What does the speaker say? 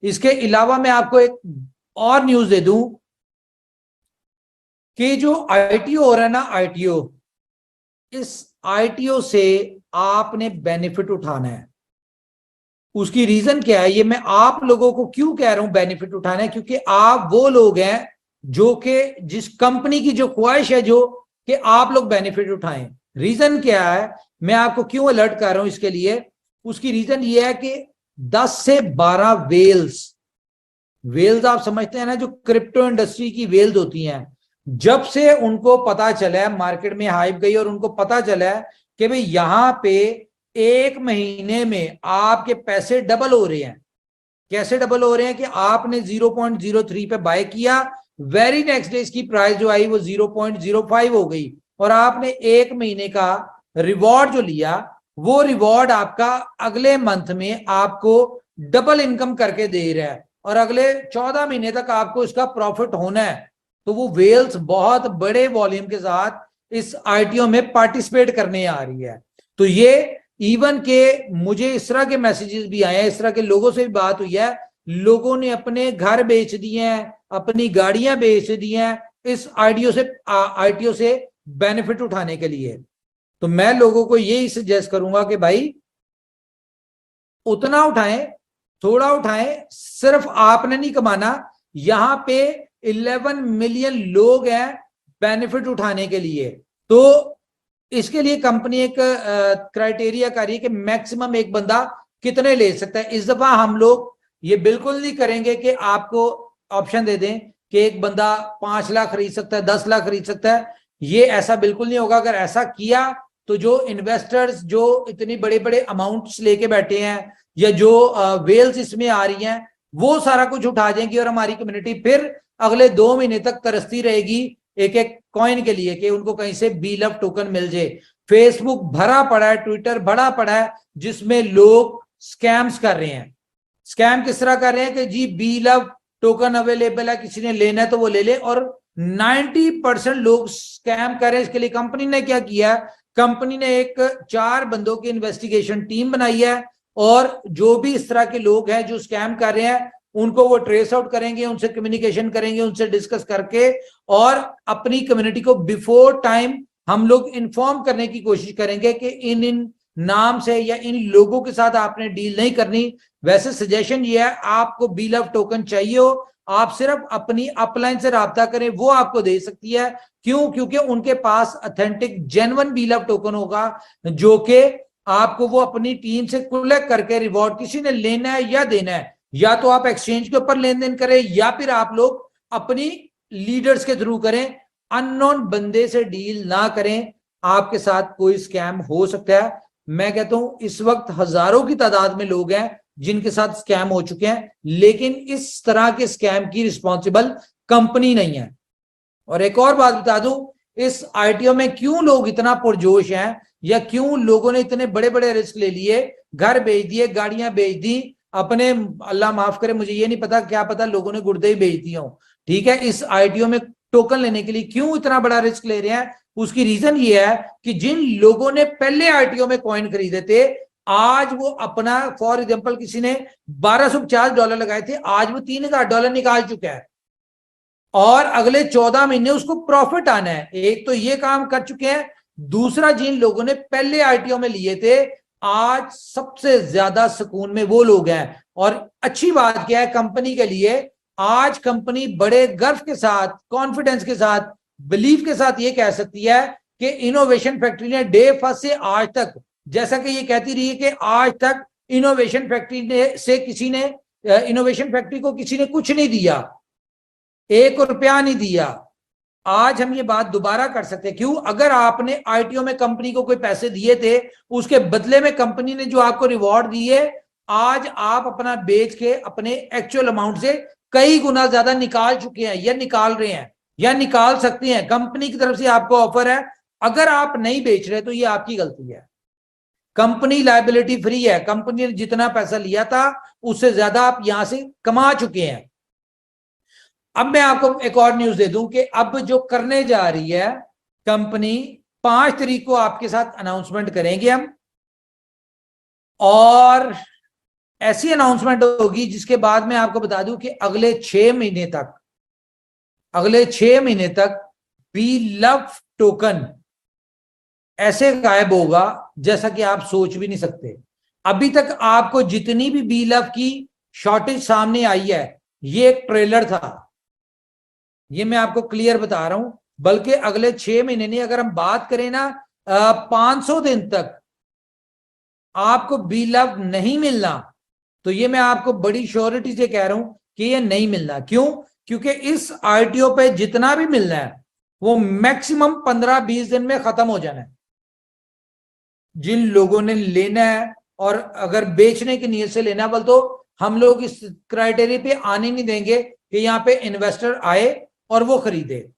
इसके अलावा मैं आपको एक और न्यूज दे दूं कि जो आईटीओ हो रहा है ना, आईटीओ, इस आईटीओ से आपने बेनिफिट उठाना है। उसकी रीजन क्या है, ये मैं आप लोगों को क्यों कह रहा हूं बेनिफिट उठाना है, क्योंकि आप वो लोग हैं जो कि जिस कंपनी की जो ख्वाहिश है जो कि आप लोग बेनिफिट उठाएं। रीजन क्या है, मैं आपको क्यों अलर्ट कर रहा हूं इसके लिए, उसकी रीजन ये है कि 10 से 12 वेल्स, वेल्स आप समझते हैं ना, जो क्रिप्टो इंडस्ट्री की वेल्स होती हैं, जब से उनको पता चला है, मार्केट में हाइप गई और उनको पता चला है कि भाई यहां पे एक महीने में आपके पैसे डबल हो रहे हैं। कैसे डबल हो रहे हैं कि आपने 0.03 पे बाय किया, वेरी नेक्स्ट डे इसकी प्राइस जो आई वो 0.05 हो गई, और आपने एक महीने का रिवॉर्ड जो लिया, वो रिवॉर्ड आपका अगले मंथ में आपको डबल इनकम करके दे रहा है, और अगले 14 महीने तक आपको इसका प्रॉफिट होना है। तो वो वेल्स बहुत बड़े वॉल्यूम के साथ इस आईटीओ में पार्टिसिपेट करने आ रही है। तो ये इवन के मुझे इस तरह के मैसेजेस भी आए हैं, इस तरह के लोगों से भी बात हुई है, लोगों ने अपने घर बेच दिए हैं, अपनी गाड़ियां बेच दी हैं इस आईटीओ से बेनिफिट उठाने के लिए। तो मैं लोगों को यही सजेस्ट करूंगा कि भाई उतना उठाएं, थोड़ा उठाएं, सिर्फ आपने नहीं कमाना, यहां पे 11 मिलियन लोग हैं बेनिफिट उठाने के लिए। तो इसके लिए कंपनी एक क्राइटेरिया कर रही है कि मैक्सिमम एक बंदा कितने ले सकता है। इस दफा हम लोग ये बिल्कुल नहीं करेंगे कि आपको ऑप्शन दे दें कि एक बंदा 5 लाख खरीद सकता है, 10 लाख खरीद सकता है, ये ऐसा बिल्कुल नहीं होगा। अगर ऐसा किया तो जो इन्वेस्टर्स जो इतनी बड़े बड़े अमाउंट्स लेके बैठे हैं, या जो वेल्स इसमें आ रही हैं, वो सारा कुछ उठा जाएंगी, और हमारी कम्युनिटी फिर अगले 2 महीने तक तरसती रहेगी एक एक कॉइन के लिए कि उनको कहीं से बी लव टोकन मिल जाए। फेसबुक भरा पड़ा है, ट्विटर भरा पड़ा है, जिसमें लोग स्कैम्स कर रहे हैं। स्कैम किस तरह कर रहे हैं कि G B love token available है, किसी ने लेना है तो वो ले ले, और 90% लोग स्कैम कर रहे हैं। इसके लिए कंपनी ने क्या किया, कंपनी ने एक 4 बंदों की इन्वेस्टिगेशन टीम बनाई है, और जो भी इस तरह के लोग हैं जो स्कैम कर रहे हैं उनको वो ट्रेस आउट करेंगे, उनसे कम्युनिकेशन करेंगे, उनसे डिस्कस करके, और अपनी कम्युनिटी को बिफोर टाइम हम लोग इन्फॉर्म करने की कोशिश करेंगे कि इन इन नाम से या इन लोगों के साथ आपने डील नहीं करनी। वैसे सजेशन ये है, आपको बी लव टोकन चाहिए हो, आप सिर्फ अपनी अपलाइन से राब्ता करें, वो आपको दे सकती है। क्यों? क्योंकि उनके पास authentic genuine b love token होगा, जो कि आपको वो अपनी टीम से कलेक्ट करके रिवॉर्ड, किसी ने लेना है या देना है, या तो आप एक्सचेंज के ऊपर लेन देन करें, या फिर आप लोग अपनी लीडर्स के थ्रू करें। अननोन बंदे से डील ना करें, आपके साथ कोई स्कैम हो सकता है। मैं कहता हूं इस वक्त हजारों की तादाद में लोग हैं जिनके साथ स्कैम हो चुके हैं, लेकिन इस तरह के स्कैम की रिस्पॉन्सिबल कंपनी नहीं है। और एक और बात बता दूं, इस आईटीओ में क्यों लोग इतना पुरजोश हैं, या क्यों लोगों ने इतने बड़े बड़े रिस्क ले लिए, घर बेच दिए, गाड़ियां बेच दी अपने, अल्लाह माफ करे मुझे ये नहीं पता, क्या पता लोगों ने गुर्दे ही बेच दिए हो, ठीक है, इस आईटीओ में टोकन लेने के लिए क्यों इतना बड़ा रिस्क ले रहे हैं। उसकी रीजन ये है कि जिन लोगों ने पहले आईटीओ में कॉइन खरीदे थे, आज वो अपना, फॉर एग्जाम्पल किसी ने $1250 लगाए थे, आज वो $3000 निकाल चुका है, और अगले 14 महीने उसको प्रॉफिट आना है। एक तो ये काम कर चुके हैं, दूसरा जिन लोगों ने पहले आईटीओ में लिए थे, आज सबसे ज्यादा सुकून में वो लोग हैं। और अच्छी बात क्या है कंपनी के लिए, आज कंपनी बड़े गर्व के साथ, कॉन्फिडेंस के साथ, बिलीव के साथ ये कह सकती है कि इनोवेशन फैक्ट्री ने डे फर्स्ट से आज तक, जैसा कि ये कहती रही है कि आज तक इनोवेशन फैक्ट्री ने से किसी ने, इनोवेशन फैक्ट्री को किसी ने कुछ नहीं दिया, ₹1 नहीं दिया। आज हम ये बात दोबारा कर सकते हैं। क्यों? अगर आपने आईटीओ में कंपनी को कोई पैसे दिए थे, उसके बदले में कंपनी ने जो आपको रिवॉर्ड दिए, आज आप अपना बेच के अपने एक्चुअल अमाउंट से कई गुना ज्यादा निकाल चुके हैं, या निकाल रहे हैं, या निकाल सकते हैं। कंपनी की तरफ से आपको ऑफर है, अगर आप नहीं बेच रहे तो ये आपकी गलती है। कंपनी लायबिलिटी फ्री है, कंपनी ने जितना पैसा लिया था उससे ज्यादा आप यहां से कमा चुके हैं। अब मैं आपको एक और न्यूज दे दूं कि अब जो करने जा रही है कंपनी, 5 तारीख को आपके साथ अनाउंसमेंट करेंगे हम, और ऐसी अनाउंसमेंट होगी जिसके बाद मैं आपको बता दूं कि अगले 6 महीने तक बी लव टोकन ऐसे गायब होगा जैसा कि आप सोच भी नहीं सकते। अभी तक आपको जितनी भी बी लव की शॉर्टेज सामने आई है, ये एक ट्रेलर था, ये मैं आपको क्लियर बता रहा हूं। बल्कि अगले 6 महीने नहीं, अगर हम बात करें ना 500 दिन तक आपको बी लव नहीं मिलना, तो ये मैं आपको बड़ी श्योरिटी से कह रहा हूं कि ये नहीं मिलना। क्यों? क्योंकि इस आरटीओ पे जितना भी मिलना है वो मैक्सिमम 15-20 दिन में खत्म हो जाना है। जिन लोगों ने लेना है और अगर बेचने की नीयत से लेना है, बोल तो हम लोग इस क्राइटेरिया पे आने नहीं देंगे कि यहाँ पे इन्वेस्टर आए और वो खरीदे।